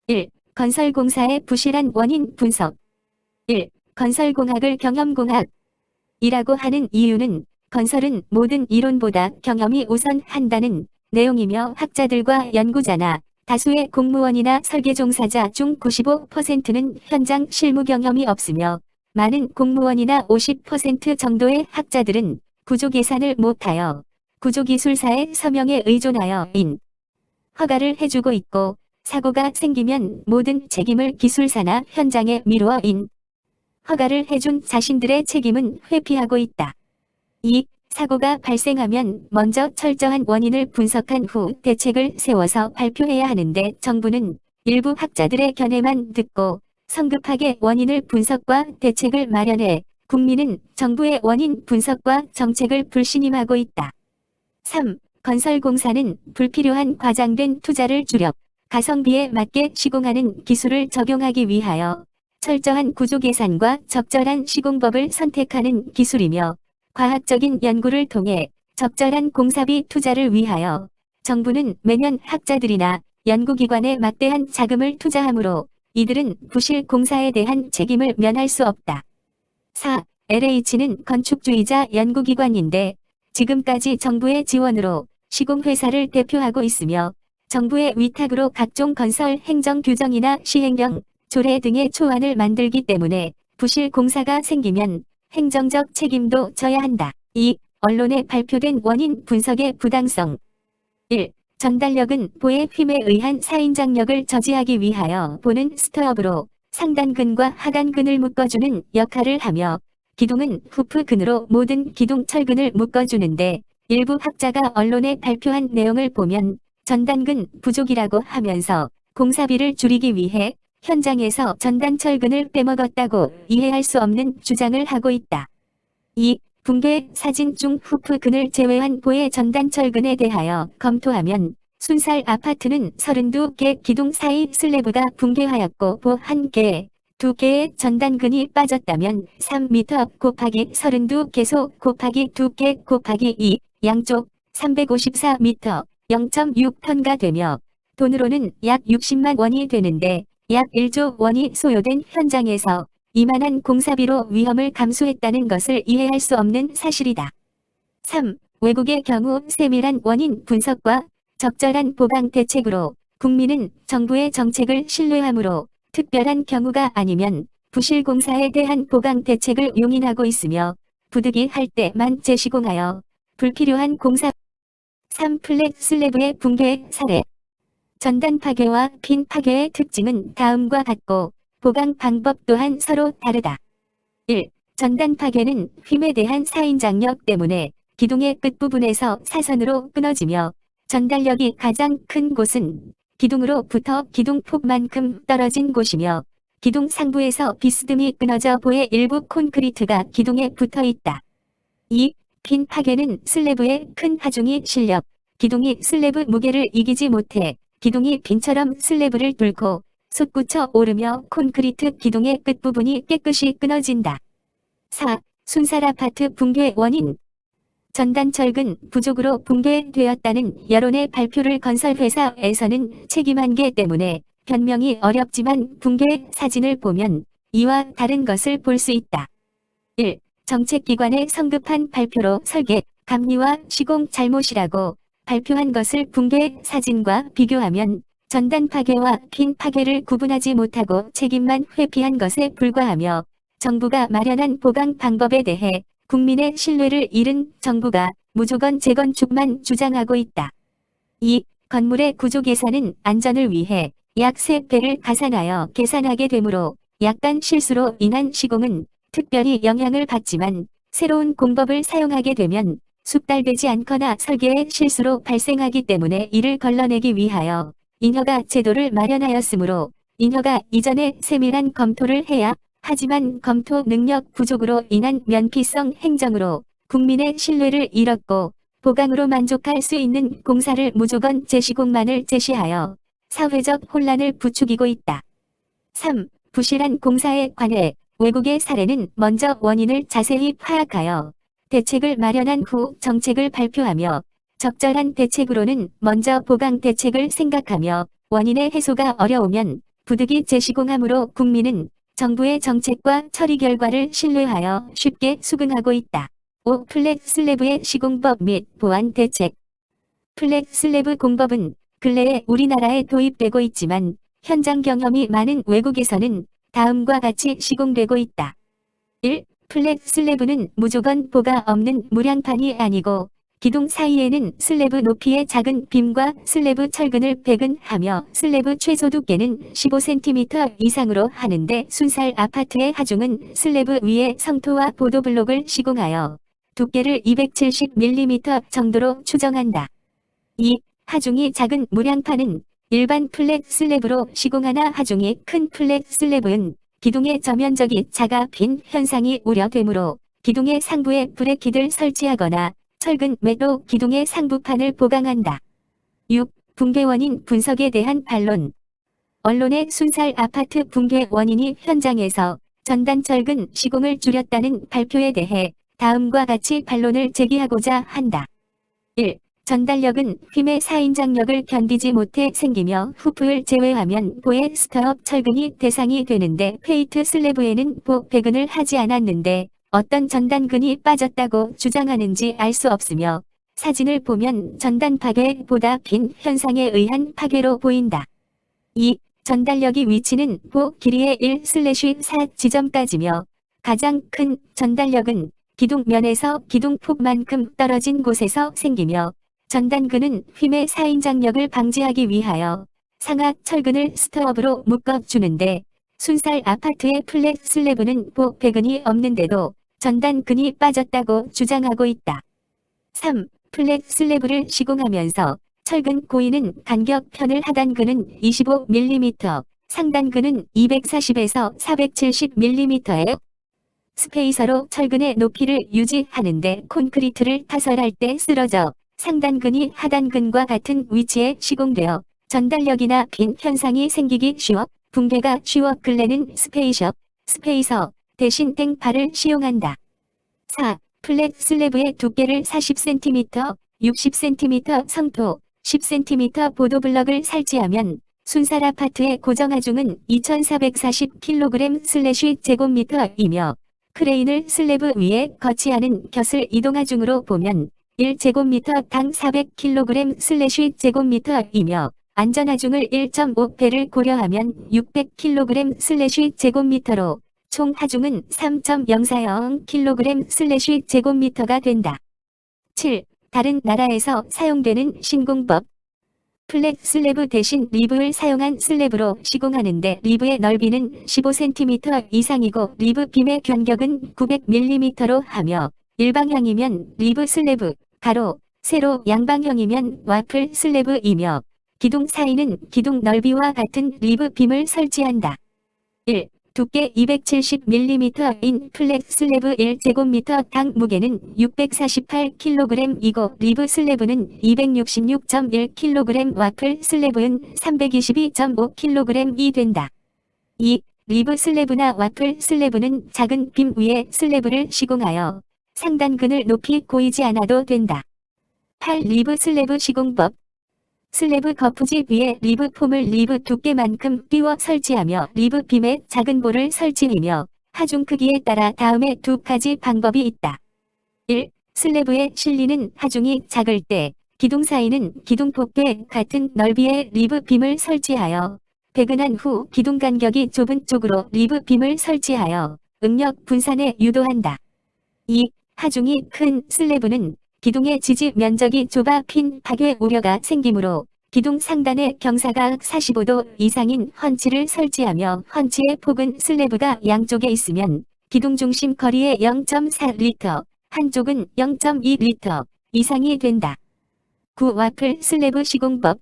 1. 건설공사의 부실한 원인 분석. 1. 건설공학을 경험공학이라고 하는 이유는 건설은 모든 이론보다 경험이 우선한다는 내용이며 학자들과 연구자나 다수의 공무원이나 설계 종사자 중 95%는 현장 실무 경험이 없으며 많은 공무원이나 50% 정도의 학자들은 구조 계산을 못하여 구조기술사의 서명에 의존하여 인 허가를 해주고 있고 사고가 생기면 모든 책임을 기술사나 현장에 미루어 인 허가를 해준 자신들의 책임은 회피하고 있다. 2. 사고가 발생하면 먼저 철저한 원인을 분석한 후 대책을 세워서 발표해야 하는데 정부는 일부 학자들의 견해만 듣고 성급하게 원인을 분석과 대책을 마련해 국민은 정부의 원인 분석과 정책을 불신임하고 있다. 3. 건설공사는 불필요한 과장된 투자를 줄여 가성비에 맞게 시공하는 기술을 적용하기 위하여 철저한 구조 계산과 적절한 시공법을 선택하는 기술이며 과학적인 연구를 통해 적절한 공사비 투자를 위하여 정부는 매년 학자들이나 연구기관에 막대한 자금을 투자하므로 이들은 부실 공사에 대한 책임을 면할 수 없다. 4. LH는 건축주의자 연구기관인데 지금까지 정부의 지원으로 시공회사를 대표하고 있으며 정부의 위탁으로 각종 건설 행정 규정이나 시행령, 조례 등의 초안을 만들기 때문에 부실 공사가 생기면 행정적 책임도 져야 한다. 2. 언론에 발표된 원인 분석의 부당성. 1. 전달력은 보의 힘에 의한 사인장력을 저지하기 위하여 보는 스터업으로 상단근과 하단근을 묶어주는 역할을 하며 기둥은 후프근으로 모든 기둥 철근을 묶어주는데 일부 학자가 언론에 발표한 내용을 보면 전단근 부족이라고 하면서 공사비를 줄이기 위해 현장에서 전단철근을 빼먹었다고 이해할 수 없는 주장을 하고 있다. 2. 붕괴 사진 중 후프근을 제외한 보의 전단철근에 대하여 검토하면 순살 아파트는 32개 기둥 사이 슬래브가 붕괴하였고 보 1개, 2개의 전단근이 빠졌다면 3m 곱하기 32개소 곱하기 2개 곱하기 2 양쪽 354m 0.6톤가 되며 돈으로는 약 60만 원이 되는데 약 1조 원이 소요된 현장에서 이만한 공사비로 위험을 감수했다는 것을 이해할 수 없는 사실이다. 3. 외국의 경우 세밀한 원인 분석과 적절한 보강 대책으로 국민은 정부의 정책을 신뢰하므로 특별한 경우가 아니면 부실 공사에 대한 보강 대책을 용인하고 있으며 부득이 할 때만 재시공하여 불필요한 공사. 3. 플랫 슬래브의 붕괴 사례. 전단 파괴와 핀 파괴의 특징은 다음과 같고 보강 방법 또한 서로 다르다. 1. 전단 파괴는 힘에 대한 사인장력 때문에 기둥의 끝부분에서 사선으로 끊어지며 전달력이 가장 큰 곳은 기둥으로부터 기둥 폭만큼 떨어진 곳이며 기둥 상부에서 비스듬히 끊어져 보의 일부 콘크리트가 기둥에 붙어 있다. 2. 핀 파괴는 슬래브의 큰 하중이 실려 기둥이 슬래브 무게를 이기지 못해 기둥이 빈처럼 슬래브를 뚫고 솟구쳐 오르며 콘크리트 기둥의 끝부분이 깨끗이 끊어진다. 4. 순살 아파트 붕괴 원인. 전단철근 부족으로 붕괴되었다는 여론의 발표를 건설회사에서는 책임한계 때문에 변명이 어렵지만 붕괴 사진을 보면 이와 다른 것을 볼 수 있다. 1. 정책기관의 성급한 발표로 설계, 감리와 시공 잘못이라고 발표한 것을 붕괴 사진과 비교하면 전단 파괴와 핀 파괴를 구분하지 못하고 책임만 회피한 것에 불과하며 정부가 마련한 보강 방법에 대해 국민의 신뢰를 잃은 정부가 무조건 재건축만 주장하고 있다. 2. 건물의 구조 계산은 안전을 위해 약 3배를 가산하여 계산하게 되므로 약간 실수로 인한 시공은 특별히 영향을 받지만 새로운 공법을 사용하게 되면 숙달되지 않거나 설계의 실수로 발생하기 때문에 이를 걸러내기 위하여 인허가 제도를 마련하였으므로 인허가 이전에 세밀한 검토를 해야 하지만 검토 능력 부족으로 인한 면피성 행정으로 국민의 신뢰를 잃었고 보강으로 만족할 수 있는 공사를 무조건 재시공만을 제시하여 사회적 혼란을 부추기고 있다. 3. 부실한 공사에 관해 외국의 사례는 먼저 원인을 자세히 파악하여 대책을 마련한 후 정책을 발표하며 적절한 대책으로는 먼저 보강 대책을 생각하며 원인의 해소가 어려우면 부득이 재시공함으로 국민은 정부의 정책과 처리 결과를 신뢰하여 쉽게 수긍하고 있다. 5. 플랫 슬래브의 시공법 및 보완 대책. 플랫 슬래브 공법은 근래에 우리나라에 도입되고 있지만 현장 경험이 많은 외국에서는 다음과 같이 시공되고 있다. 1. 플랫 슬래브는 무조건 보가 없는 무량판이 아니고 기둥 사이에는 슬래브 높이의 작은 빔과 슬래브 철근을 배근하며 슬래브 최소 두께는 15cm 이상으로 하는데 순살 아파트의 하중은 슬래브 위에 성토와 보도블록을 시공하여 두께를 270mm 정도로 추정한다. 2. 하중이 작은 무량판은 일반 플랫 슬래브로 시공하나 하중이 큰 플랫 슬래브는 기둥의 저면적이 작아 빈 현상이 우려되므로 기둥의 상부에 브래킷을 설치하거나 철근 매로 기둥의 상부판을 보강한다. 6. 붕괴 원인 분석에 대한 반론. 언론의 순살 아파트 붕괴 원인이 현장에서 전단철근 시공을 줄였다는 발표에 대해 다음과 같이 반론을 제기하고자 한다. 1. 전달력은 휨의 4인장력을 견디지 못해 생기며 후프를 제외하면 보의 스터업 철근이 대상이 되는데 페이트 슬래브에는 보 배근을 하지 않았는데 어떤 전단근이 빠졌다고 주장하는지 알 수 없으며 사진을 보면 전단 파괴보다 빈 현상에 의한 파괴로 보인다. 2. 전달력이 위치는 보 길이의 1/4 지점까지며 가장 큰 전달력은 기둥면에서 기둥폭만큼 떨어진 곳에서 생기며 전단근은 휨의 4인장력을 방지하기 위하여 상하 철근을 스터업으로 묶어주는데 순살 아파트의 플랫 슬래브는 보 배근이 없는데도 전단근이 빠졌다고 주장하고 있다. 3. 플랫 슬래브를 시공하면서 철근 고이는 간격 편을 하단근은 25mm, 상단근은 240에서 470mm에 스페이서로 철근의 높이를 유지하는데 콘크리트를 타설할 때 쓰러져 상단근이 하단근과 같은 위치에 시공되어 전달력이나 빈 현상이 생기기 쉬워 붕괴가 쉬워 근래는 스페이서 대신 땡파를 시용한다. 4. 플랫 슬래브의 두께를 40cm, 60cm 성토, 10cm 보도블럭을 설치하면 순살 아파트의 고정하중은 2440kg/제곱미터이며 크레인을 슬래브 위에 거치하는 곁을 이동하중으로 보면 1제곱미터당 400kg/제곱미터이며 안전하중을 1.5배를 고려하면 600kg/제곱미터로 총 하중은 3.040kg/제곱미터가 된다. 7. 다른 나라에서 사용되는 신공법. 플랫 슬래브 대신 리브를 사용한 슬래브로 시공하는데 리브의 넓이는 15cm 이상이고 리브 빔의 간격은 900mm로 하며 일방향이면 리브 슬래브, 가로, 세로 양방향이면 와플 슬래브이며 기둥 사이는 기둥 넓이와 같은 리브 빔을 설치한다. 1. 두께 270mm인 플랫 슬래브 1제곱미터당 무게는 648kg이고 리브 슬래브는 266.1kg 와플 슬래브는 322.5kg이 된다. 2. 리브 슬래브나 와플 슬래브는 작은 빔 위에 슬래브를 시공하여 상단근을 높이 고이지 않아도 된다. 8. 리브 슬래브 시공법. 슬래브 거푸집 위에 리브 폼을 리브 두께만큼 띄워 설치하며 리브 빔에 작은 볼을 설치하며 하중 크기에 따라 다음에 두 가지 방법이 있다. 1. 슬래브에 실리는 하중이 작을 때 기둥 사이는 기둥폭과 같은 넓이의 리브 빔을 설치하여 배근한 후 기둥 간격이 좁은 쪽으로 리브 빔을 설치하여 응력 분산에 유도한다. 2. 하중이 큰 슬래브는 기둥의 지지 면적이 좁아 핀 파괴 우려가 생기므로 기둥 상단에 경사각 45도 이상인 펀치를 설치하며 펀치의 폭은 슬래브가 양쪽에 있으면 기둥 중심 거리의 0.4리터, 한쪽은 0.2리터 이상이 된다. 9. 와플 슬래브 시공법.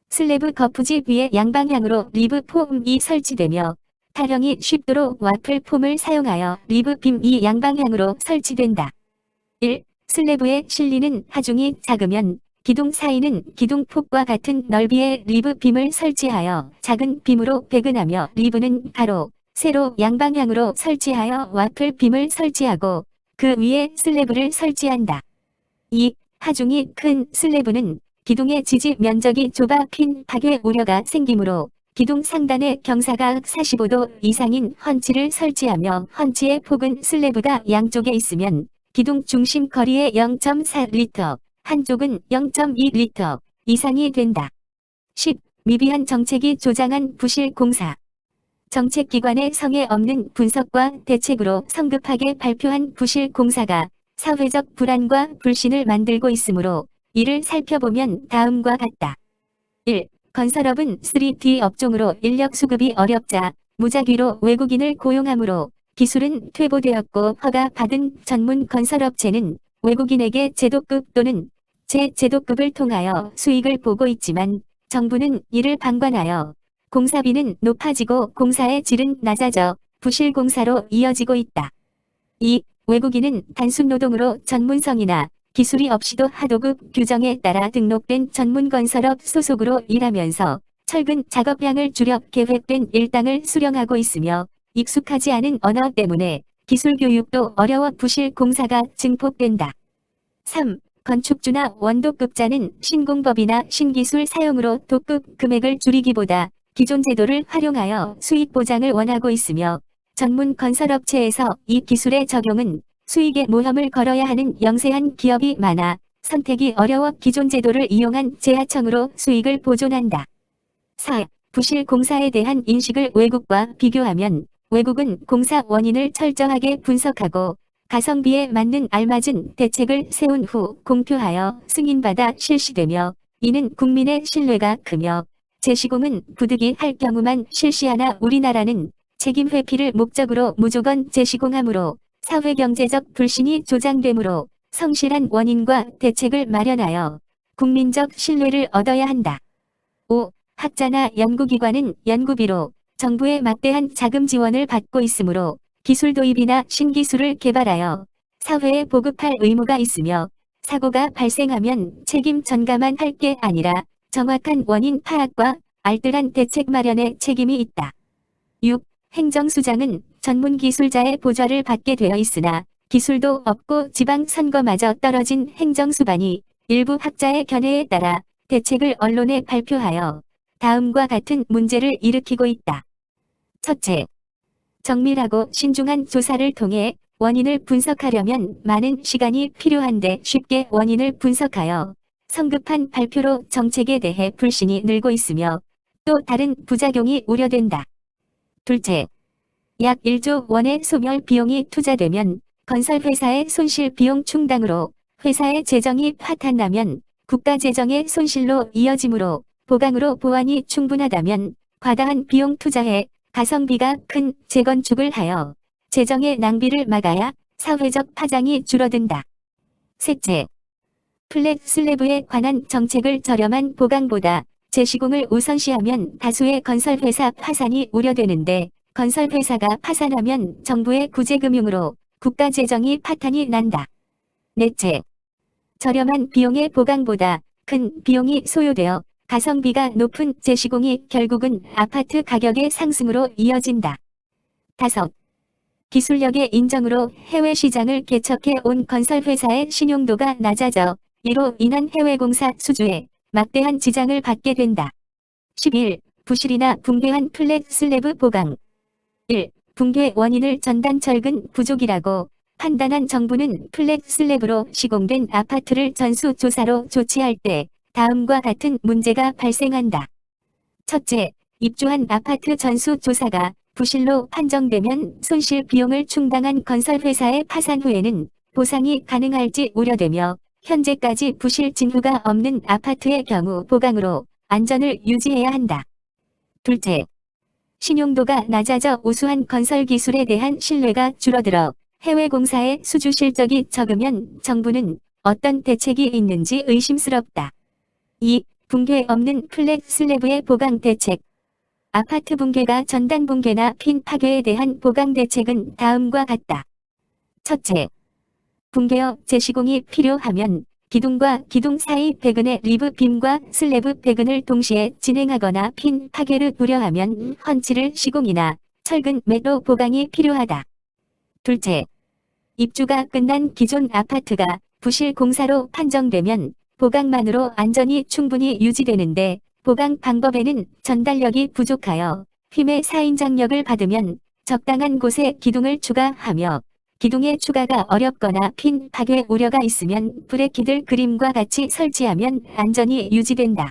슬래브 거푸집 위에 양방향으로 리브 폼이 설치되며 타령이 쉽도록 와플 폼을 사용하여 리브 빔이 양방향으로 설치된다. 1. 슬래브에 실리는 하중이 작으면 기둥 사이는 기둥폭과 같은 넓이의 리브 빔을 설치하여 작은 빔으로 배근하며 리브는 가로, 세로 양방향으로 설치하여 와플 빔을 설치하고 그 위에 슬래브를 설치한다. 2. 하중이 큰 슬래브는 기둥의 지지 면적이 좁아 핀 파괴 우려가 생기므로 기둥 상단에 경사가 45도 이상인 헌치를 설치하며 헌치의 폭은 슬래브가 양쪽에 있으면 기둥 중심 거리의 0.4리터, 한쪽은 0.2리터 이상이 된다. 10. 미비한 정책이 조장한 부실 공사. 정책기관의 성에 없는 분석과 대책으로 성급하게 발표한 부실 공사가 사회적 불안과 불신을 만들고 있으므로 이를 살펴보면 다음과 같다. 1. 건설업은 3D 업종으로 인력 수급이 어렵자 무작위로 외국인을 고용하므로 기술은 퇴보되었고 허가받은 전문 건설업체는 외국인에게 제도급 또는 제도급을 통하여 수익을 보고 있지만 정부는 이를 방관하여 공사비는 높아지고 공사의 질은 낮아져 부실 공사로 이어지고 있다. 2. 외국인은 단순 노동으로 전문성이나 기술이 없이도 하도급 규정에 따라 등록된 전문건설업 소속으로 일하면서 철근 작업량을 줄여 계획된 일당을 수령하고 있으며 익숙하지 않은 언어 때문에 기술 교육도 어려워 부실 공사가 증폭된다. 3. 건축주나 원도급자는 신공법이나 신기술 사용으로 도급 금액을 줄이기보다 기존 제도를 활용하여 수익 보장을 원하고 있으며 전문 건설업체에서 이 기술의 적용은 수익에 모험을 걸어야 하는 영세한 기업이 많아 선택이 어려워 기존 제도를 이용한 재하청으로 수익을 보존한다. 4. 부실 공사에 대한 인식을 외국과 비교하면 외국은 공사 원인을 철저하게 분석하고 가성비에 맞는 알맞은 대책을 세운 후 공표하여 승인받아 실시되며 이는 국민의 신뢰가 크며 재시공은 부득이 할 경우만 실시하나 우리나라는 책임 회피를 목적으로 무조건 재시공하므로 사회경제적 불신이 조장되므로 성실한 원인과 대책을 마련하여 국민적 신뢰를 얻어야 한다. 5. 학자나 연구기관은 연구비로 정부의 막대한 자금 지원을 받고 있으므로 기술 도입이나 신기술을 개발하여 사회에 보급할 의무가 있으며 사고가 발생하면 책임 전가만 할 게 아니라 정확한 원인 파악과 알뜰한 대책 마련에 책임이 있다. 6. 행정수장은 전문 기술자의 보좌를 받게 되어 있으나 기술도 없고 지방선거마저 떨어진 행정수반이 일부 학자의 견해에 따라 대책을 언론에 발표하여 다음과 같은 문제를 일으키고 있다. 첫째, 정밀하고 신중한 조사를 통해 원인을 분석하려면 많은 시간이 필요한데 쉽게 원인을 분석하여 성급한 발표로 정책에 대해 불신이 늘고 있으며 또 다른 부작용이 우려된다. 둘째, 약 1조 원의 소멸 비용이 투자되면 건설회사의 손실 비용 충당으로 회사의 재정이 파탄나면 국가 재정의 손실로 이어지므로 보강으로 보완이 충분하다면 과다한 비용 투자에 가성비가 큰 재건축을 하여 재정의 낭비를 막아야 사회적 파장이 줄어든다. 셋째, 플랫 슬래브에 관한 정책을 저렴한 보강보다 재시공을 우선시하면 다수의 건설회사 파산이 우려되는데 건설회사가 파산하면 정부의 구제금융으로 국가 재정이 파탄이 난다. 넷째, 저렴한 비용의 보강보다 큰 비용이 소요되어 가성비가 높은 재시공이 결국은 아파트 가격의 상승으로 이어진다. 다섯, 기술력의 인정으로 해외 시장을 개척해 온 건설회사의 신용도가 낮아져 이로 인한 해외 공사 수주에 막대한 지장을 받게 된다. 11. 부실이나 붕괴한 플랫 슬래브 보강. 1. 붕괴 원인을 전단 철근 부족이라고 판단한 정부는 플랫 슬래브로 시공된 아파트를 전수조사로 조치할 때 다음과 같은 문제가 발생한다. 첫째, 입주한 아파트 전수조사가 부실로 판정되면 손실 비용을 충당한 건설회사의 파산 후에는 보상이 가능할지 우려되며 현재까지 부실 징후가 없는 아파트의 경우 보강으로 안전을 유지해야 한다. 둘째, 신용도가 낮아져 우수한 건설 기술에 대한 신뢰가 줄어들어 해외 공사의 수주 실적이 적으면 정부는 어떤 대책이 있는지 의심스럽다. 2. 붕괴 없는 플랫 슬래브의 보강 대책. 아파트 붕괴가 전단 붕괴나 핀 파괴에 대한 보강 대책은 다음과 같다. 첫째, 붕괴어 재시공이 필요하면 기둥과 기둥 사이 배근의 리브 빔과 슬래브 배근을 동시에 진행하거나 핀 파괴를 우려하면 헌치를 시공이나 철근 매도 보강이 필요하다. 둘째, 입주가 끝난 기존 아파트가 부실 공사로 판정되면 보강만으로 안전이 충분히 유지되는데 보강 방법에는 전달력이 부족하여 힘의 사인장력을 받으면 적당한 곳에 기둥을 추가하며 기둥의 추가가 어렵거나 핀 파괴 우려가 있으면 브레이크들 그림과 같이 설치하면 안전이 유지된다.